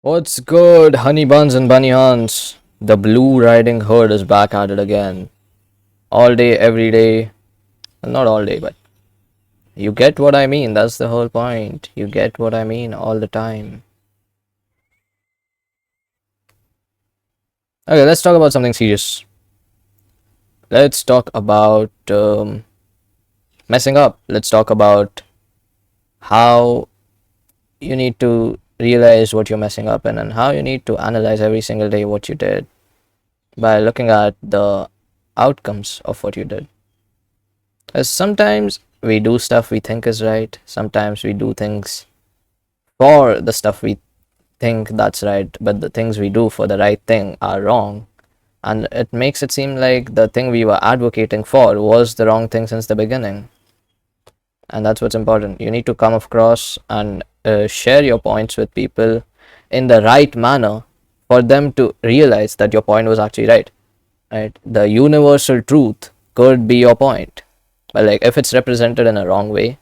What's good, honey buns and bunny hunts? The Blue Riding Hood is back at it again. All day, every day. Well, not all day, but you get what I mean. That's the whole point. You get what I mean all the time. Okay, let's talk about something serious. Let's talk about messing up. Let's talk about how you need to realize what you're messing up in and how you need to analyze every single day what you did by looking at the outcomes of what you did. As sometimes we do stuff we think is right, sometimes we do things for the stuff we think that's right, but the things we do for the right thing are wrong. And it makes it seem like the thing we were advocating for was the wrong thing since the beginning. And that's what's important. You need to come across and share your points with people in the right manner for them to realize that your point was actually right. Right? The universal truth could be your point, but like if it's represented in a wrong way,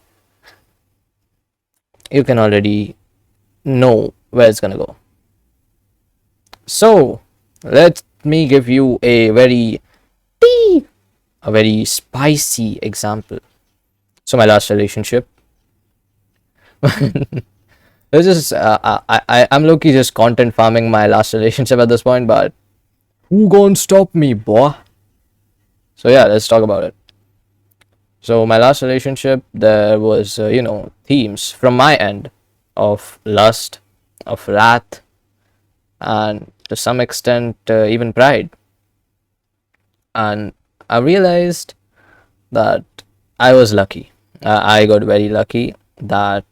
you can already know where it's gonna go. So let me give you a very spicy example. So my last relationship. This is I'm low-key just content farming my last relationship at this point, but who gonna stop me, boy? So yeah, let's talk about it. So my last relationship, there was themes from my end of lust, of wrath, and to some extent even pride. And I realized that I was lucky. I got very lucky that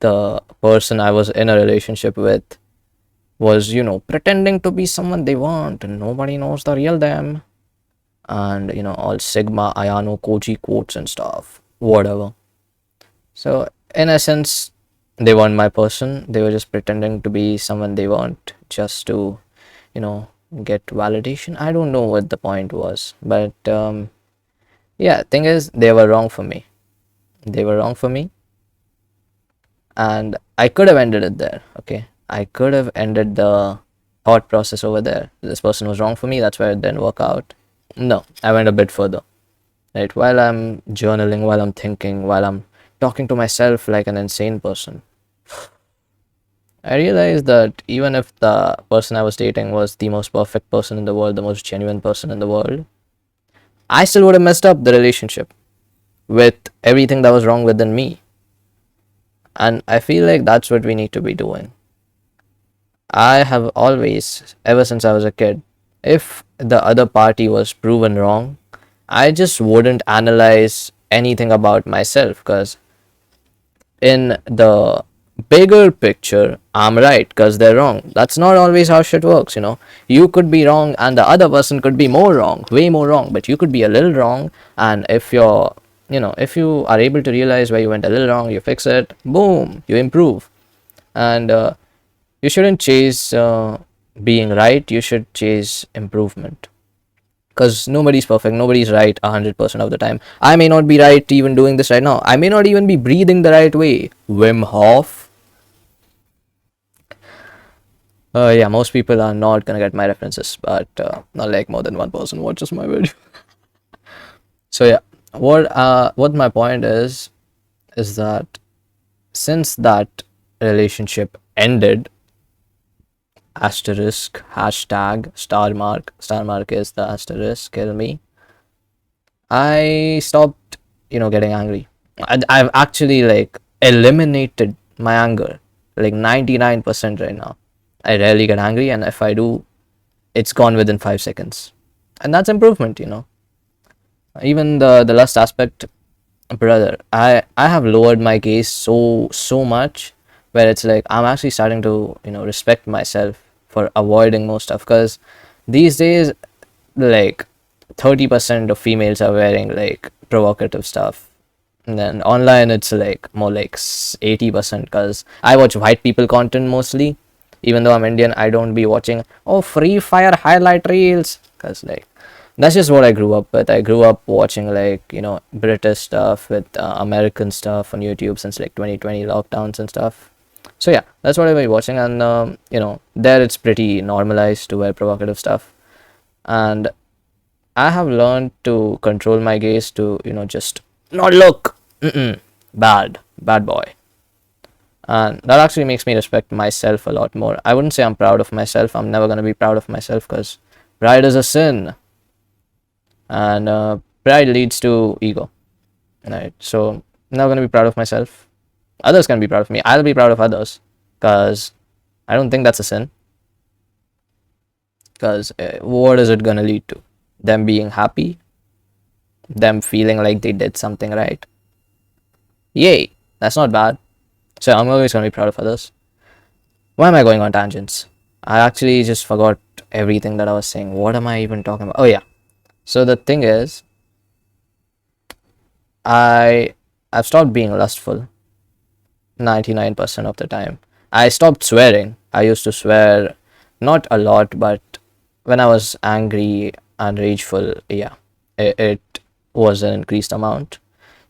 the person I was in a relationship with was, pretending to be someone they want, and nobody knows the real them. And, all Sigma, Ayano, Koji quotes and stuff, whatever. So, in essence, they weren't my person. They were just pretending to be someone they weren't just to, you know, get validation. I don't know what the point was, but yeah, thing is, they were wrong for me. They were wrong for me, and I could have ended it there. Okay, I could have ended the thought process over there. This person was wrong for me. That's why it didn't work out. No, I went a bit further. Right, while I'm journaling, while I'm thinking, while I'm talking to myself like an insane person, I realized that even if the person I was dating was the most perfect person in the world, the most genuine person in the world, I still would have messed up the relationship with everything that was wrong within me. And I feel like that's what we need to be doing. I have always, ever since I was a kid, if the other party was proven wrong, I just wouldn't analyze anything about myself because in the bigger picture, I'm right because they're wrong. That's not always how shit works. You could be wrong and the other person could be more wrong, way more wrong, but you could be a little wrong. And if you are able to realize where you went a little wrong, you fix it, boom, you improve. And you shouldn't chase being right, you should chase improvement because nobody's perfect, nobody's right 100% of the time. I may not be right even doing this right now, I may not even be breathing the right way. Wim Hof. Yeah, most people are not gonna get my references, but not like more than one person watches my video. So yeah, what my point is that since that relationship ended, asterisk, hashtag, star mark is the asterisk, kill me, I stopped, getting angry. I've actually like eliminated my anger like 99% right now. I rarely get angry, and if I do, it's gone within 5 seconds, and that's improvement. Even the lust aspect, brother. I have lowered my gaze so much, where it's like I'm actually starting to respect myself for avoiding most stuff because these days like 30% of females are wearing like provocative stuff, and then online it's like more like 80% because I watch white people content mostly. Even though I'm Indian, I don't be watching Free Fire highlight reels because like that's just what I grew up with. I grew up watching like British stuff with American stuff on YouTube since like 2020 lockdowns and stuff. So yeah, that's what I'll be watching, and there it's pretty normalized to wear provocative stuff, and I have learned to control my gaze to just not look. Bad boy, and that actually makes me respect myself a lot more. I wouldn't say I'm proud of myself. I'm never gonna be proud of myself because pride is a sin, and pride leads to ego, right? So I'm never gonna be proud of myself. Others can be proud of me. I'll be proud of others because I don't think that's a sin. Because what is it gonna lead to? Them being happy, them feeling like they did something right. Yay, that's not bad. So I'm always gonna be proud of others. Why am I going on tangents? I actually just forgot everything that I was saying. What am I even talking about? Oh yeah. So the thing is, I I've stopped being lustful 99% of the time. I stopped swearing. I used to swear not a lot, but when I was angry and rageful, yeah, it was an increased amount.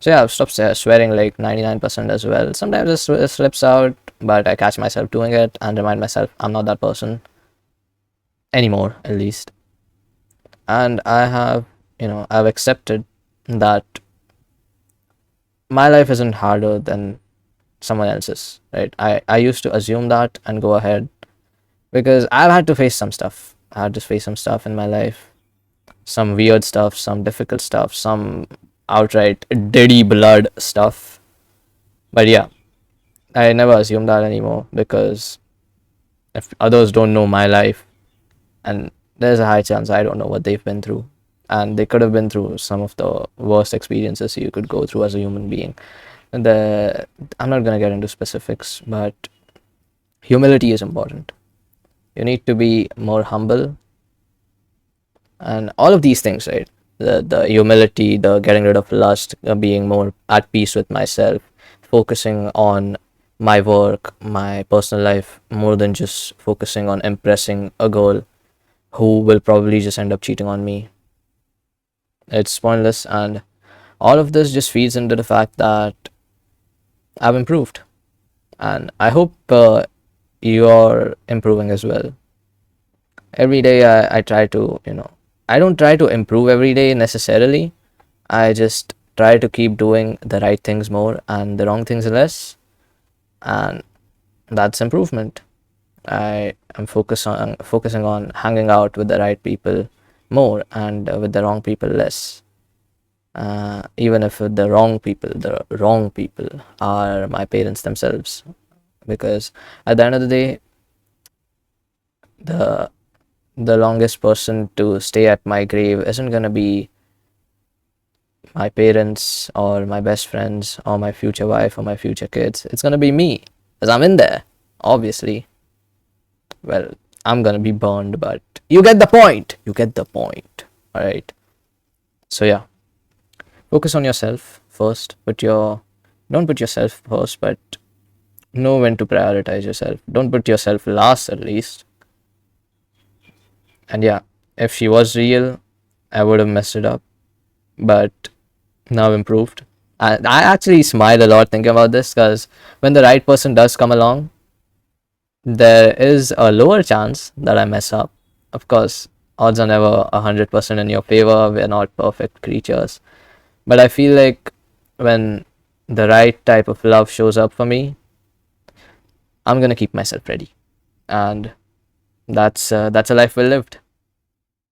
So yeah, I've stopped swearing like 99% as well. Sometimes it slips out, but I catch myself doing it and remind myself I'm not that person anymore, at least. And I've accepted that my life isn't harder than someone else's, right? I used to assume that and go ahead because I've had to face some stuff. I had to face some stuff in my life, some weird stuff, some difficult stuff, some outright dirty blood stuff. But yeah, I never assume that anymore because if others don't know my life, and there's a high chance I don't know what they've been through, and they could have been through some of the worst experiences you could go through as a human being. And I'm not gonna get into specifics, but humility is important. You need to be more humble, and all of these things, right? The humility, the getting rid of lust, being more at peace with myself, focusing on my work, my personal life, more than just focusing on impressing a girl who will probably just end up cheating on me. It's pointless, and all of this just feeds into the fact that I've improved, and I hope you're improving as well. Every day I try to, I don't try to improve every day necessarily. I just try to keep doing the right things more and the wrong things less, and that's improvement. I am focusing on hanging out with the right people more and with the wrong people less. Even if the wrong people are my parents themselves, because at the end of the day, the the longest person to stay at my grave isn't gonna be my parents or my best friends or my future wife or my future kids. It's gonna be me, as I'm in there, obviously. Well, I'm gonna be burned, but you get the point. You get the point. All right. So yeah, focus on yourself first. Don't put yourself first, but know when to prioritize yourself. Don't put yourself last, at least. And yeah, if she was real, I would have messed it up, but now improved. I actually smile a lot thinking about this because when the right person does come along, there is a lower chance that I mess up. Of course, odds are never 100% in your favor. We're not perfect creatures. But I feel like when the right type of love shows up for me, I'm gonna keep myself ready. And that's a life well lived.